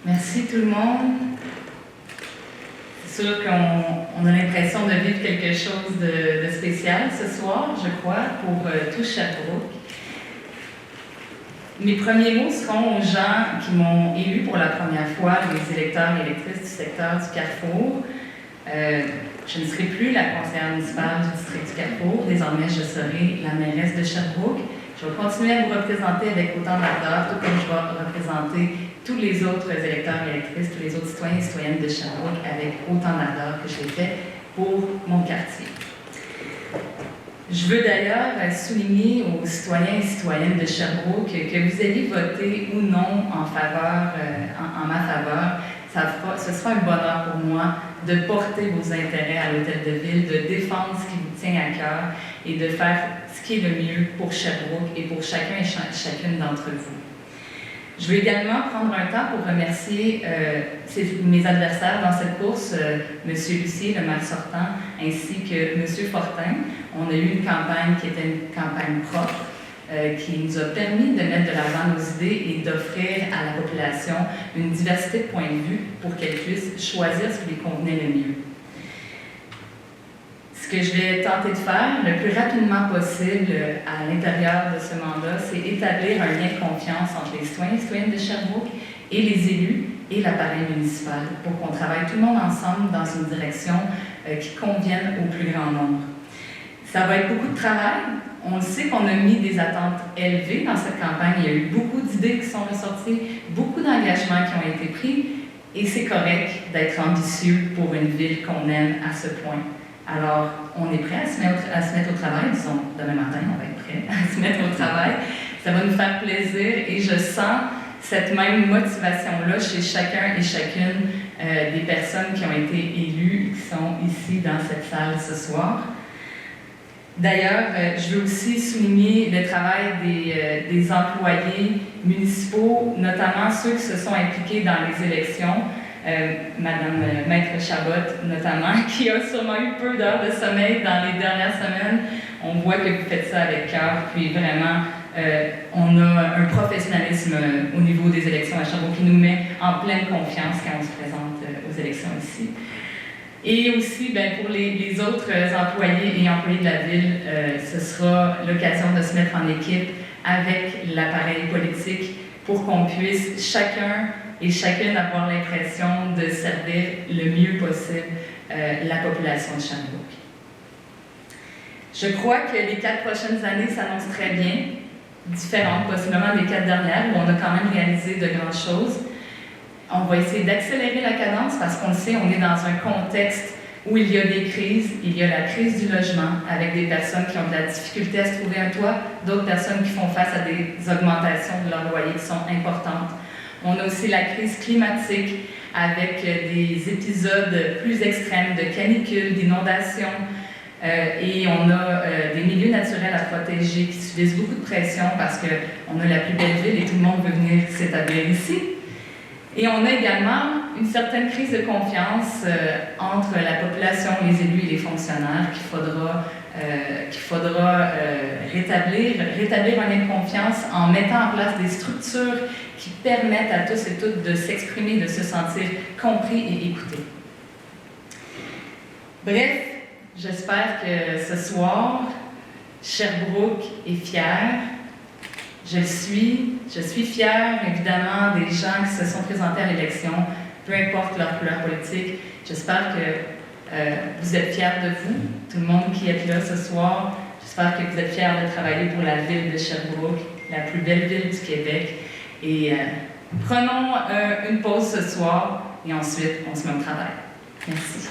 Merci tout le monde. C'est sûr qu'on a l'impression de vivre quelque chose de spécial ce soir, je crois, pour tout Sherbrooke. Mes premiers mots seront aux gens qui m'ont élu pour la première fois, les électeurs et électrices du secteur du Carrefour. Je ne serai plus la conseillère municipale du district du Carrefour. Désormais, je serai la mairesse de Sherbrooke. Je vais continuer à vous représenter avec autant d'ardeur, tout comme je vais représenter tous les autres électeurs et électrices, tous les autres citoyens et citoyennes de Sherbrooke avec autant d'ardeur que je l'ai fait pour mon quartier. Je veux d'ailleurs souligner aux citoyens et citoyennes de Sherbrooke que vous ayez voté ou non en ma faveur. Ce sera un bonheur pour moi de porter vos intérêts à l'Hôtel de Ville, de défendre ce qui vous tient à cœur et de faire ce qui est le mieux pour Sherbrooke et pour chacun et chacune d'entre vous. Je veux également prendre un temps pour remercier mes adversaires dans cette course, M. Lucier, le maire sortant, ainsi que M. Fortin. On a eu une campagne qui était une campagne propre, qui nous a permis de mettre de l'avant nos idées et d'offrir à la population une diversité de points de vue pour qu'elle puisse choisir ce qui lui convenait le mieux. Ce que je vais tenter de faire le plus rapidement possible à l'intérieur de ce mandat, c'est établir un lien de confiance entre les citoyens et citoyennes de Sherbrooke et les élus et l'appareil municipal pour qu'on travaille tout le monde ensemble dans une direction qui convienne au plus grand nombre. Ça va être beaucoup de travail. On le sait qu'on a mis des attentes élevées dans cette campagne. Il y a eu beaucoup d'idées qui sont ressorties, beaucoup d'engagements qui ont été pris, et c'est correct d'être ambitieux pour une ville qu'on aime à ce point. Alors, on est prêt à se mettre au travail, disons, demain matin, on va être prêt à se mettre au travail. Ça va nous faire plaisir et je sens cette même motivation-là chez chacun et chacune des personnes qui ont été élues, qui sont ici dans cette salle ce soir. D'ailleurs, je veux aussi souligner le travail des employés municipaux, notamment ceux qui se sont impliqués dans les élections. Madame Maître Chabot, notamment, qui a sûrement eu peu d'heures de sommeil dans les dernières semaines. On voit que vous faites ça avec cœur, puis vraiment, on a un professionnalisme au niveau des élections à Sherbrooke qui nous met en pleine confiance quand on se présente aux élections ici. Et aussi, pour les autres employés et employés de la ville, ce sera l'occasion de se mettre en équipe avec l'appareil politique pour qu'on puisse chacun et chacune avoir l'impression de servir le mieux possible la population de Sherbrooke. Je crois que les 4 prochaines années s'annoncent très bien, différentes possiblement des 4 dernières, où on a quand même réalisé de grandes choses. On va essayer d'accélérer la cadence parce qu'on le sait, on est dans un contexte où il y a des crises. Il y a la crise du logement avec des personnes qui ont de la difficulté à se trouver un toit, d'autres personnes qui font face à des augmentations de leur loyer qui sont importantes. On a aussi la crise climatique avec des épisodes plus extrêmes de canicules, d'inondations, et on a des milieux naturels à protéger qui subissent beaucoup de pression parce qu'on a la plus belle ville et tout le monde veut venir s'établir ici. Et on a également une certaine crise de confiance entre la population, les élus et les fonctionnaires qu'il faudra rétablir un lien de confiance en mettant en place des structures qui permettent à tous et toutes de s'exprimer, de se sentir compris et écoutés. Bref, j'espère que ce soir, Sherbrooke est fière. Je suis fière, évidemment, des gens qui se sont présentés à l'élection, peu importe leur couleur politique. J'espère que vous êtes fiers de vous, tout le monde qui est là ce soir. J'espère que vous êtes fiers de travailler pour la ville de Sherbrooke, la plus belle ville du Québec. Et prenons une pause ce soir et ensuite, on se met au travail. Merci.